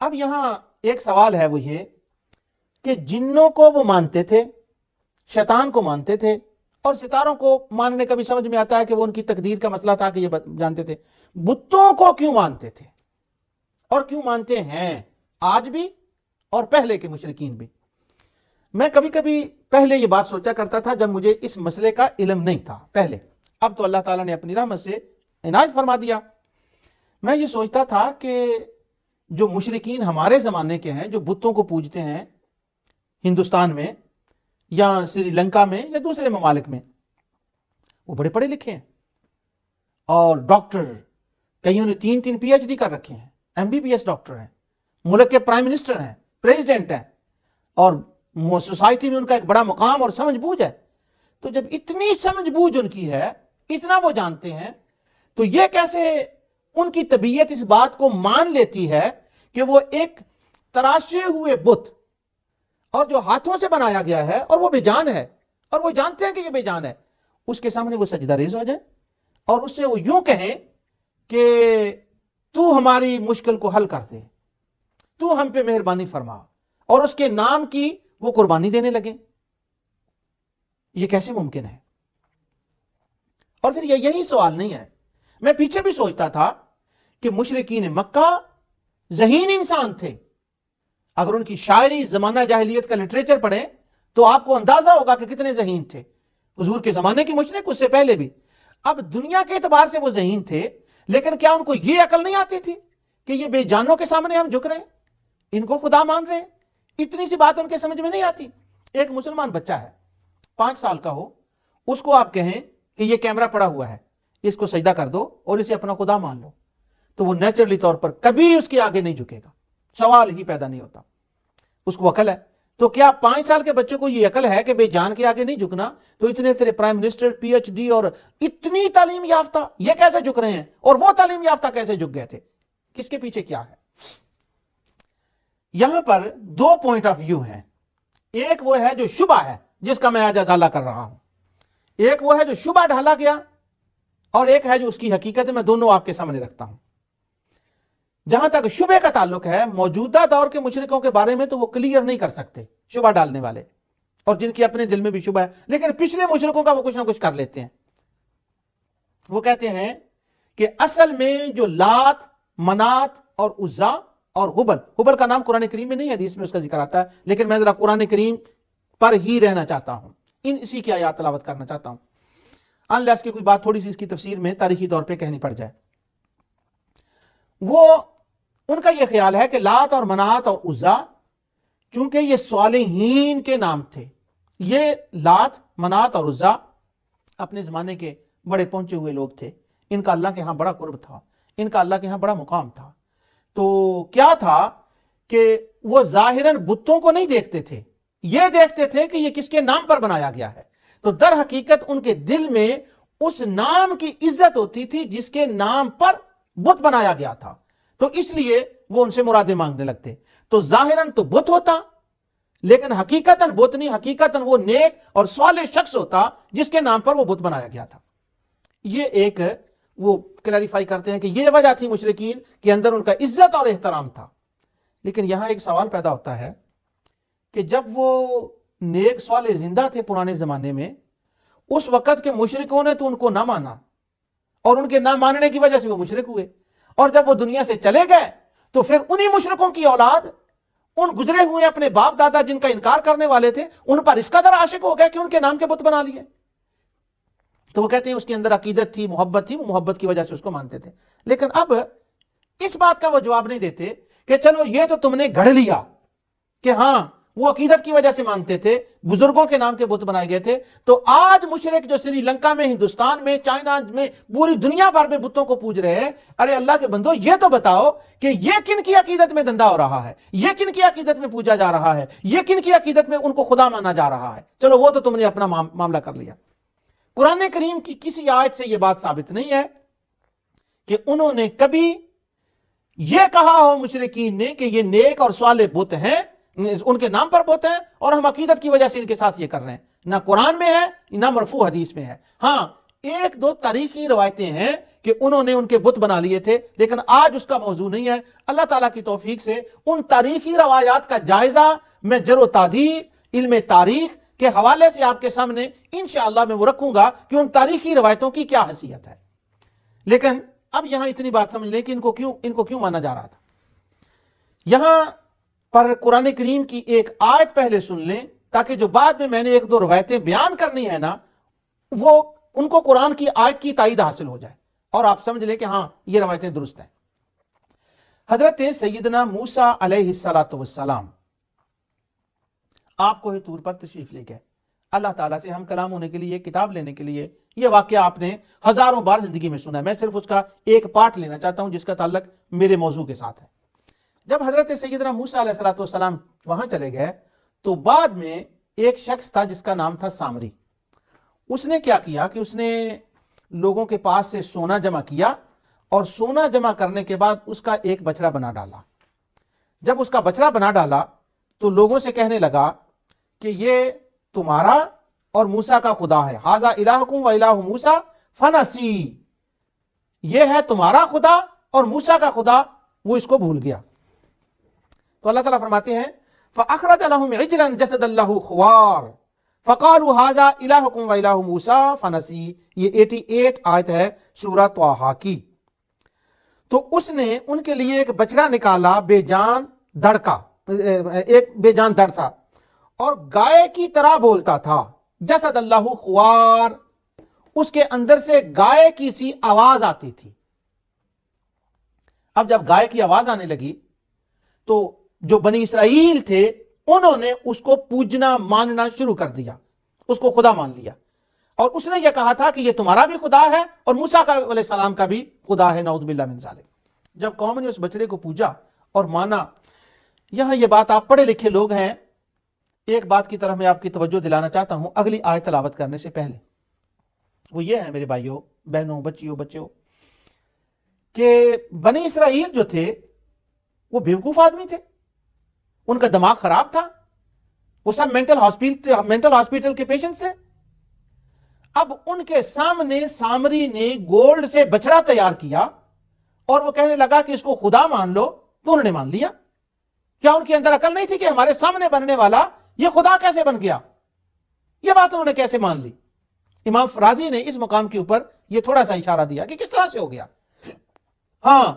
اب یہاں ایک سوال ہے، وہ یہ کہ جنوں کو وہ مانتے تھے، شیطان کو مانتے تھے، اور ستاروں کو ماننے کا بھی سمجھ میں آتا ہے کہ وہ ان کی تقدیر کا مسئلہ تھا کہ یہ جانتے تھے، بتوں کو کیوں مانتے تھے اور کیوں مانتے ہیں آج بھی اور پہلے کے مشرکین بھی؟ میں کبھی کبھی پہلے یہ بات سوچا کرتا تھا جب مجھے اس مسئلے کا علم نہیں تھا پہلے، اب تو اللہ تعالیٰ نے اپنی رحمت سے عنایت فرما دیا۔ میں یہ سوچتا تھا کہ جو مشرکین ہمارے زمانے کے ہیں، جو بتوں کو پوجتے ہیں ہندوستان میں یا سری لنکا میں یا دوسرے ممالک میں، وہ بڑے پڑھے لکھے ہیں اور ڈاکٹر، کئیوں نے 3 پی ایچ ڈی کر رکھے ہیں، MBBS ڈاکٹر ہیں، ملک کے پرائم منسٹر ہیں، پریزیڈنٹ ہیں، اور سوسائٹی میں ان کا ایک بڑا مقام اور سمجھ بوجھ ہے۔ تو جب اتنی سمجھ بوجھ ان کی ہے، اتنا وہ جانتے ہیں، تو یہ کیسے ان کی طبیعت اس بات کو مان لیتی ہے کہ وہ ایک تراشے ہوئے بت اور جو ہاتھوں سے بنایا گیا ہے اور وہ بے جان ہے، اور وہ جانتے ہیں کہ یہ بے جان ہے، اس کے سامنے وہ سجدہ ریز ہو جائیں اور اس سے وہ یوں کہیں کہ تو ہماری مشکل کو حل کر دے، تو ہم پہ مہربانی فرما، اور اس کے نام کی وہ قربانی دینے لگے؟ یہ کیسے ممکن ہے؟ اور پھر یہی سوال نہیں ہے، میں پیچھے بھی سوچتا تھا کہ مشرکین مکہ ذہین انسان تھے۔ اگر ان کی شاعری زمانہ جاہلیت کا لٹریچر پڑھیں تو آپ کو اندازہ ہوگا کہ کتنے ذہین تھے، حضور کے زمانے کے مشرک، اس سے پہلے بھی۔ اب دنیا کے اعتبار سے وہ ذہین تھے، لیکن کیا ان کو یہ عقل نہیں آتی تھی کہ یہ بے جانوں کے سامنے ہم جھک رہے ہیں، ان کو خدا مان رہے ہیں؟ اتنی سی بات ان کے سمجھ میں نہیں آتی۔ ایک مسلمان بچہ ہے، 5 سال کا ہو، اس کو آپ کہیں کہ یہ کیمرہ پڑا ہوا ہے، اس کو سجدہ کر دو اور اسے اپنا خدا مان لو، تو وہ نیچرلی طور پر کبھی اس کے آگے نہیں جھکے گا، سوال ہی پیدا نہیں ہوتا۔ اس کو عقل ہے۔ تو کیا 5 سال کے بچے کو یہ عقل ہے کہ بے جان کے آگے نہیں جھکنا؟ تو اتنے تیرے پرائم منسٹر، PhD اور اتنی تعلیم یافتہ یہ کیسے جھک رہے ہیں، اور وہ تعلیم یافتہ کیسے جھک گئے تھے؟ کس کے پیچھے کیا ہے؟ یہاں پر 2 پوائنٹ آف ویو ہیں۔ ایک وہ ہے جو شبہ ہے، جس کا میں آج ازالہ کر رہا ہوں، ایک وہ ہے جو شبہ ڈالا گیا، اور ایک ہے جو اس کی حقیقت ہے۔ میں دونوں آپ کے سامنے رکھتا ہوں۔ جہاں تک شبہ کا تعلق ہے، موجودہ دور کے مشرکوں کے بارے میں تو وہ کلیئر نہیں کر سکتے، شبہ ڈالنے والے، اور جن کی اپنے دل میں بھی شبہ ہے، لیکن پچھلے مشرکوں کا وہ کچھ نہ کچھ کر لیتے ہیں۔ وہ کہتے ہیں کہ اصل میں جو لات، منات اور عزا اور حبل کا نام قرآن کریم میں نہیں ہے، حدیث میں اس کا ذکر آتا ہے، لیکن میں ذرا قرآن کریم پر ہی رہنا چاہتا ہوں، اسی کی آیات تلاوت کرنا چاہتا ہوں، انلیس کی کوئی بات تھوڑی سی اس کی تفسیر میں تاریخی طور پہ کہنی پڑ جائے۔ وہ ان کا یہ خیال ہے کہ لات اور منات اور عزا، چونکہ یہ صالحین کے نام تھے، یہ لات، منات اور عزا اپنے زمانے کے بڑے پہنچے ہوئے لوگ تھے، ان کا اللہ کے ہاں بڑا قرب تھا، ان کا اللہ کے ہاں بڑا مقام تھا۔ تو کیا تھا کہ وہ ظاہراً بتوں کو نہیں دیکھتے تھے، یہ دیکھتے تھے کہ یہ کس کے نام پر بنایا گیا ہے۔ تو در حقیقت ان کے دل میں اس نام کی عزت ہوتی تھی جس کے نام پر بت بنایا گیا تھا، تو اس لیے وہ ان سے مرادیں مانگنے لگتے۔ تو ظاہراً تو بت ہوتا، لیکن حقیقتاً بت نہیں، حقیقتاً وہ نیک اور صالح شخص ہوتا جس کے نام پر وہ بت بنایا گیا تھا۔ یہ ایک وہ کلیریفائی کرتے ہیں کہ یہ وجہ تھی مشرکین کے اندر ان کا عزت اور احترام تھا۔ لیکن یہاں ایک سوال پیدا ہوتا ہے کہ جب وہ نیک صالح زندہ تھے پرانے زمانے میں، اس وقت کے مشرکوں نے تو ان کو نہ مانا، اور ان کے نہ ماننے کی وجہ سے وہ مشرک ہوئے، اور جب وہ دنیا سے چلے گئے تو پھر انہی مشرکوں کی اولاد ان گزرے ہوئے اپنے باپ دادا جن کا انکار کرنے والے تھے، ان پر اس قدر عاشق ہو گئے کہ ان کے نام کے بت بنا لیے۔ تو وہ کہتے ہیں اس کے اندر عقیدت تھی، محبت تھی، وہ محبت کی وجہ سے اس کو مانتے تھے۔ لیکن اب اس بات کا وہ جواب نہیں دیتے کہ چلو یہ تو تم نے گھڑ لیا کہ ہاں وہ عقیدت کی وجہ سے مانتے تھے، بزرگوں کے نام کے بت بنائے گئے تھے، تو آج مشرک جو سری لنکا میں، ہندوستان میں، چائنا میں، پوری دنیا بھر میں بتوں کو پوج رہے ہیں، ارے اللہ کے بندو یہ تو بتاؤ کہ یہ کن کی عقیدت میں دندہ ہو رہا ہے، یہ کن کی عقیدت میں پوجا جا رہا ہے، یہ کن کی عقیدت میں ان کو خدا مانا جا رہا ہے؟ چلو وہ تو تم نے اپنا معاملہ کر لیا۔ قرآن کریم کی کسی آیت سے یہ بات ثابت نہیں ہے کہ انہوں نے کبھی یہ کہا ہو مشرکین نے کہ یہ نیک اور صالح بت ہیں، ان کے نام پر بت ہیں، اور ہم عقیدت کی وجہ سے ان کے ساتھ یہ کر رہے ہیں۔ نہ قرآن میں ہے، نہ مرفوع حدیث میں ہے۔ ہاں 1-2 تاریخی روایتیں ہیں کہ انہوں نے ان کے بت بنا لیے تھے، لیکن آج اس کا موضوع نہیں ہے۔ اللہ تعالیٰ کی توفیق سے ان تاریخی روایات کا جائزہ میں جر و تعدیل علم تاریخ کے حوالے سے آپ کے سامنے انشاءاللہ میں وہ رکھوں گا کہ ان تاریخی روایتوں کی کیا حیثیت ہے۔ لیکن اب یہاں اتنی بات سمجھ لیں کہ ان کو کیوں مانا جا رہا تھا۔ یہاں پر قرآن کریم کی ایک آیت پہلے سن لیں، تاکہ جو بعد میں نے ایک دو روایتیں بیان کرنی ہے نا، وہ ان کو قرآن کی آیت کی تائید حاصل ہو جائے اور آپ سمجھ لیں کہ ہاں یہ روایتیں درست ہیں۔ حضرت سیدنا موسیٰ علیہ السلام آپ کو طور پر تشریف لے گئے اللہ تعالیٰ سے ہم کلام ہونے کے لیے، کتاب لینے کے لیے۔ یہ واقعہ آپ نے ہزاروں بار زندگی میں سنا ہے، میں صرف اس کا ایک پارٹ لینا چاہتا ہوں جس کا تعلق میرے موضوع کے ساتھ ہے۔ جب حضرت سیدنا موسیٰ علیہ السلام وہاں چلے گئے تو بعد میں ایک شخص تھا جس کا نام تھا سامری۔ اس نے کیا کیا کہ اس نے لوگوں کے پاس سے سونا جمع کیا، اور سونا جمع کرنے کے بعد اس کا ایک بچڑا بنا ڈالا۔ جب اس کا بچڑا بنا ڈالا تو لوگوں سے کہنے لگا کہ یہ تمہارا اور موسیٰ کا خدا ہے، ھذا الہکم و الہ موسیٰ فنسی، یہ ہے تمہارا خدا اور موسیٰ کا خدا، وہ اس کو بھول گیا۔ تو اللہ تعالیٰ فرماتے ہیں فَأَخْرَجَ لَهُمْ عِجْلًا جَسَدًا لَهُ خُوَارٌ فَقَالُوا هَذَا إِلَٰهُكُمْ وَإِلَٰهُ مُوسَىٰ فَنَسِي۔ یہ 88 آیت ہے سورہ طٰہٰ کی۔ تو اس نے ان کے لیے ایک بچڑا نکالا، بے جان دڑ کا، ایک بے جان دڑ تھا اور گائے کی طرح بولتا تھا، جسد اللہ خوار، اس کے اندر سے گائے کی سی آواز آتی تھی۔ اب جب گائے کی آواز آنے لگی تو جو بنی اسرائیل تھے انہوں نے اس کو پوجنا ماننا شروع کر دیا، اس کو خدا مان لیا، اور اس نے یہ کہا تھا کہ یہ تمہارا بھی خدا ہے اور موسیٰ علیہ السلام کا بھی خدا ہے، نعوذ باللہ من ذالک۔ جب قوم نے اس بچڑے کو پوجا اور مانا، یہاں یہ بات آپ پڑھے لکھے لوگ ہیں، ایک بات کی طرف میں آپ کی توجہ دلانا چاہتا ہوں اگلی آیت تلاوت کرنے سے پہلے، وہ یہ ہے میرے بھائیوں، بہنوں، بچوں، کہ بنی اسرائیل جو تھے وہ بیوقوف آدمی تھے، ان کا دماغ خراب تھا، وہ سب مینٹل ہاسپیٹل کے پیشنٹس تھے۔ اب ان کے سامنے سامری نے گولڈ سے بچڑا تیار کیا اور وہ کہنے لگا کہ اس کو خدا مان لو، تو انہوں نے مان لیا۔ کیا ان کے اندر عقل نہیں تھی کہ ہمارے سامنے بننے والا یہ خدا کیسے بن گیا؟ یہ بات انہوں نے کیسے مان لی؟ امام رازی نے اس مقام کے اوپر یہ تھوڑا سا اشارہ دیا کہ کس طرح سے ہو گیا۔ ہاں،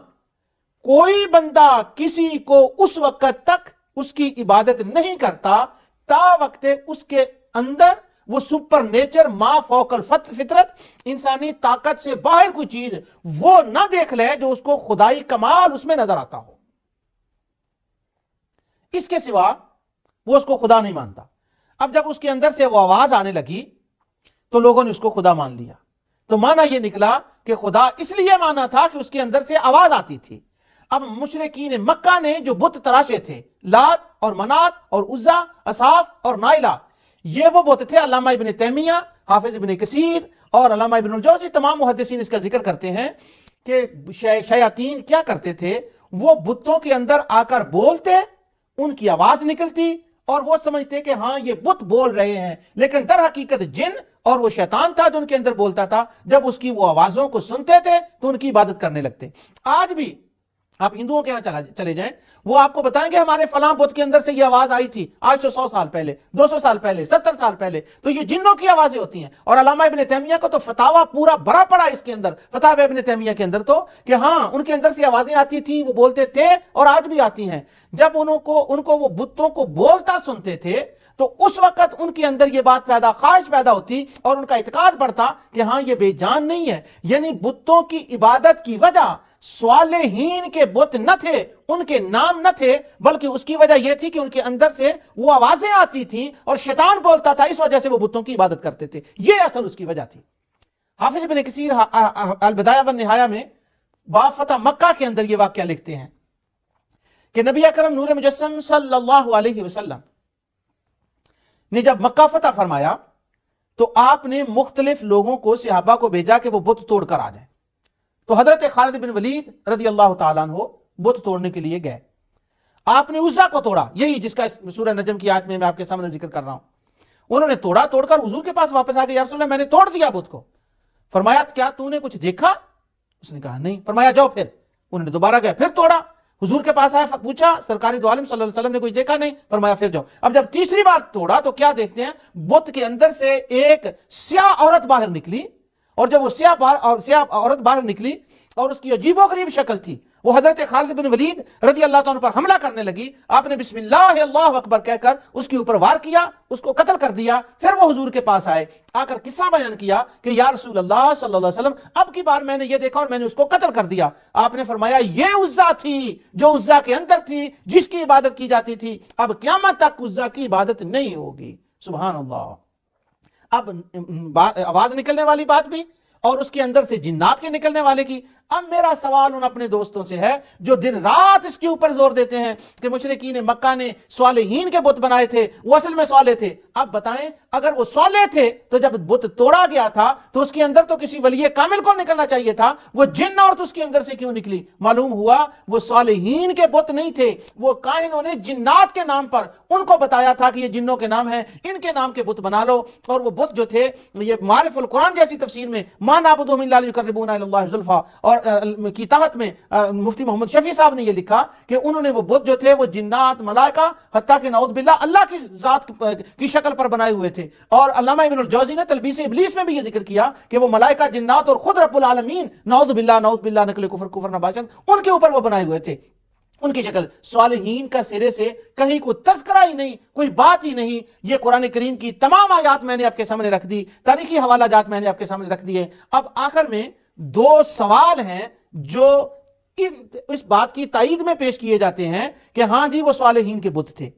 کوئی بندہ کسی کو اس وقت تک اس کی عبادت نہیں کرتا تا وقت اس کے اندر وہ سپر نیچر، ما فوق الفطرت، انسانی طاقت سے باہر کوئی چیز وہ نہ دیکھ لے جو اس کو خدائی کمال اس میں نظر آتا ہو۔ اس کے سوا وہ اس کو خدا نہیں مانتا۔ اب جب اس کے اندر سے وہ آواز آنے لگی تو لوگوں نے اس کو خدا مان لیا۔ تو مانا یہ نکلا کہ خدا اس لیے مانا تھا کہ اس کے اندر سے آواز آتی تھی۔ اب مشرکین مکہ نے جو بت تراشے تھے، لات اور منات اور عزا، اصاف اور نائلہ، یہ وہ بت تھے۔ علامہ ابن تیمیہ، حافظ ابن کثیر اور علامہ ابن الجوزی تمام محدثین اس کا ذکر کرتے ہیں کہ شیاطین کیا کرتے تھے، وہ بتوں کے اندر آ کر بولتے، ان کی آواز نکلتی اور وہ سمجھتے کہ ہاں یہ بت بول رہے ہیں، لیکن در حقیقت جن اور وہ شیطان تھا جو ان کے اندر بولتا تھا۔ جب اس کی وہ آوازوں کو سنتے تھے تو ان کی عبادت کرنے لگتے۔ آج بھی آپ ہندوؤں کے یہاں چلے جائیں، وہ آپ کو بتائیں گے ہمارے فلاں بت کے اندر سے یہ آواز آئی تھی آج سے 100 سال پہلے، 200 سال پہلے، 70 سال پہلے، تو یہ جنوں کی آوازیں ہوتی ہیں۔ اور علامہ ابن تیمیہ کو تو فتاویٰ پورا بڑا پڑا اس کے اندر، فتاوی ابن تیمیہ کے اندر تو، کہ ہاں ان کے اندر سے آوازیں آتی تھیں، وہ بولتے تھے اور آج بھی آتی ہیں۔ جب ان کو وہ بتوں کو بولتا سنتے تھے تو اس وقت ان کے اندر یہ بات خواہش پیدا ہوتی اور ان کا اعتقاد بڑھتا کہ ہاں یہ بے جان نہیں ہے۔ یعنی بتوں کی عبادت کی وجہ صالحین کے بت نہ تھے، ان کے نام نہ تھے، بلکہ اس کی وجہ یہ تھی کہ ان کے اندر سے وہ آوازیں آتی تھیں اور شیطان بولتا تھا، اس وجہ سے وہ بتوں کی عبادت کرتے تھے۔ یہ اصل اس کی وجہ تھی۔ حافظ ابن کثیر البدایہ والنہایہ میں باب فتح مکہ کے اندر یہ واقعہ لکھتے ہیں کہ نبی اکرم نور مجسم صلی اللہ علیہ وسلم نے جب مکہ فتح فرمایا تو آپ نے مختلف لوگوں کو، صحابہ کو بھیجا کہ وہ بت توڑ کر آ جائیں۔ تو حضرت خالد بن ولید رضی اللہ تعالیٰ عنہ بت توڑنے کے لیے گئے۔ آپ نے عزا کو توڑا، یہی جس کا سورہ نجم کی آیت میں آپ کے سامنے ذکر کر رہا ہوں۔ انہوں نے توڑ کر حضور کے پاس واپس آ گئے، یا رسول اللہ میں نے توڑ دیا بت کو۔ فرمایا کیا تو نے کچھ دیکھا؟ اس نے کہا نہیں. فرمایا جاؤ پھر. انہوں نے دوبارہ گیا, پھر توڑا. حضور کے پاس آیا, پوچھا سرکار دو عالم صلی اللہ علیہ وسلم نے کچھ دیکھا نہیں. فرمایا پھر جاؤ. اب جب تیسری بار توڑا تو کیا دیکھتے ہیں, بت کے اندر سے ایک سیاہ عورت باہر نکلی, اور جب وہ سیاہ عورت باہر نکلی اور اس کی عجیب و غریب شکل تھی, وہ حضرت خالد بن ولید رضی اللہ تعالیٰ پر حملہ کرنے لگی. آپ نے بسم اللہ اللہ اکبر کہہ کر اس کے اوپر وار کیا, اس کو قتل کر دیا. پھر وہ حضور کے پاس آئے, آ کر قصہ بیان کیا کہ یا رسول اللہ صلی اللہ علیہ وسلم اب کی بار میں نے یہ دیکھا اور میں نے اس کو قتل کر دیا. آپ نے فرمایا یہ عزا تھی جو عزا کے اندر تھی, جس کی عبادت کی جاتی تھی, اب قیامت تک عزا کی عبادت نہیں ہوگی. سبحان اللہ. اب آواز نکلنے والی بات بھی, اور اس کے اندر سے جنات کے نکلنے والے کی. اب میرا سوال ان اپنے دوستوں سے ہے جو دن رات اس کے اوپر زور دیتے ہیں کہ مشرکین مکہ نے صالحین کے بت بنائے تھے, وہ اصل میں صالح تھے. اب بتائیں اگر وہ صالح تھے تو جب بت توڑا گیا تھا تو اس کے اندر تو کسی ولی کامل کو نکلنا چاہیے تھا, وہ جن عورت اس کے اندر سے کیوں نکلی؟ معلوم ہوا وہ صالحین کے بت نہیں تھے, وہ کاہنوں نے جنات کے نام پر ان کو بتایا تھا کہ یہ جنوں کے نام ہیں, ان کے نام کے بت بنا لو. اور وہ بت جو تھے, یہ معارف القرآن جیسی تفسیر میں ما نعبدهم الا ليقربونا الى الله زلفى اور کی تحت میں مفتی محمد شفیع صاحب نے یہ لکھا کہ انہوں نے وہ بت جو تھے وہ جنات, ملائکہ, حتیٰ کہ نعوذ باللہ اللہ کی ذات کی شکل پر بنائے ہوئے تھے. اور علامہ ابن الجوزی نے تلبیس ابلیس میں بھی یہ ذکر کیا کہ وہ ملائکہ, جنات اور خود رب العالمین نعوذ باللہ نقل کفر نباشن, ان کے اوپر وہ بنائے ہوئے تھے, ان کی شکل. صالحین کا سرے سے کہیں کوئی تذکرہ ہی نہیں, کوئی بات ہی نہیں. یہ قرآن کریم کی تمام آیات میں نے آپ کے سامنے رکھ دی, تاریخی حوالہ جات میں نے آپ کے سامنے رکھ دیے. اب آخر میں دو سوال ہیں جو اس بات کی تائید میں پیش کیے جاتے ہیں کہ ہاں جی وہ صالحین کے بت تھے.